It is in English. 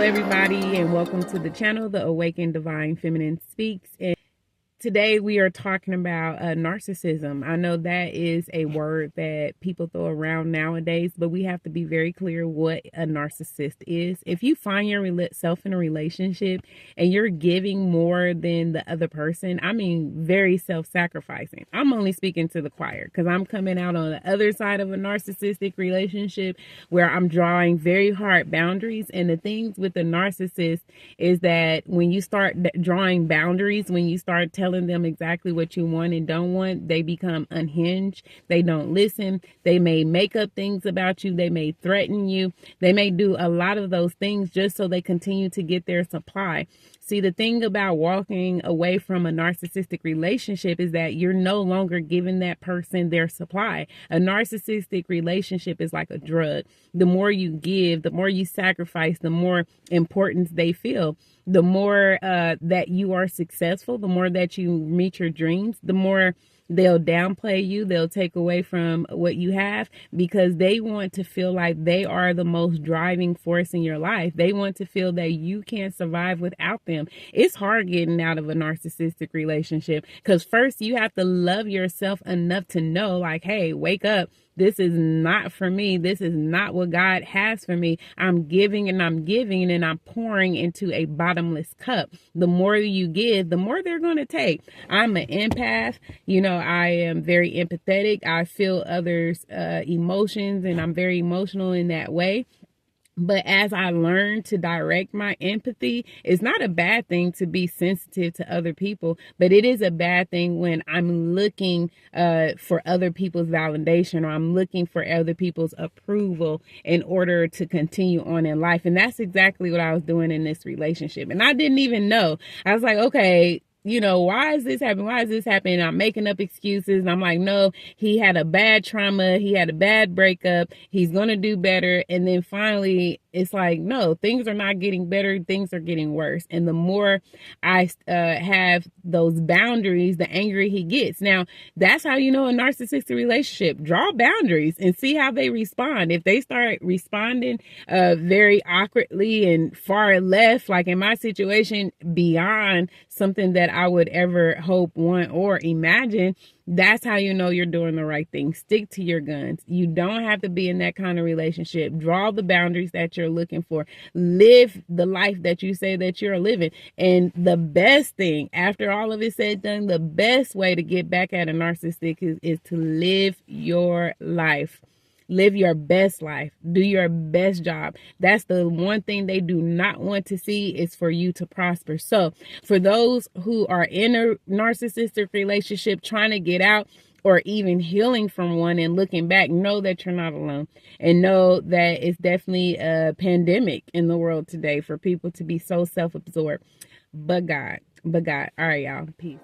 everybody, and welcome to the channel, The Awakened Divine Feminine Speaks. And today we are talking about narcissism. I know that is a word that people throw around nowadays, but we have to be very clear what a narcissist is. If you find yourself in a relationship and you're giving more than the other person, I mean, very self-sacrificing. I'm only speaking to the choir because I'm coming out on the other side of a narcissistic relationship where I'm drawing very hard boundaries. And the things with the narcissist is that when you start drawing boundaries, when you start telling them exactly what you want and don't want, they become unhinged. They don't listen. They may make up things about you. They may threaten you. They may do a lot of those things just so they continue to get their supply. See, the thing about walking away from a narcissistic relationship is that you're no longer giving that person their supply. A narcissistic relationship is like a drug. The more you give, the more you sacrifice, the more importance they feel. The more that you are successful, the more that you meet your dreams, the more they'll downplay you. They'll take away from what you have because they want to feel like they are the most driving force in your life. They want to feel that you can't survive without them. It's hard getting out of a narcissistic relationship because first you have to love yourself enough to know, like, hey, wake up. This is not for me. This is not what God has for me. I'm giving and I'm giving and I'm pouring into a bottomless cup. The more you give, the more they're going to take. I'm an empath. You know, I am very empathetic. I feel others' emotions and I'm very emotional in that way. But as I learn to direct my empathy, it's not a bad thing to be sensitive to other people, but it is a bad thing when I'm looking for other people's validation or I'm looking for other people's approval in order to continue on in life. And that's exactly what I was doing in this relationship. And I didn't even know. I was like, okay, you know, why is this happening? Why is this happening? I'm making up excuses. And I'm like, no, he had a bad trauma. He had a bad breakup. He's going to do better. And then finally, it's like, no, things are not getting better. Things are getting worse. And the more I have those boundaries, the angrier he gets. Now, that's how you know a narcissistic relationship. Draw boundaries and see how they respond. If they start responding very awkwardly and far left, like in my situation, beyond something that I would ever hope, want, or imagine, that's how you know you're doing the right thing. Stick to your guns. You don't have to be in that kind of relationship. Draw the boundaries that you're looking for. Live the life that you say that you're living. And the best thing, after all of it said done, the best way to get back at a narcissistic is to live your life. Live your best life. Do your best job. That's the one thing they do not want to see is for you to prosper. So for those who are in a narcissistic relationship trying to get out or even healing from one and looking back, know that you're not alone and know that it's definitely a pandemic in the world today for people to be so self-absorbed. But God. All right, y'all. Peace.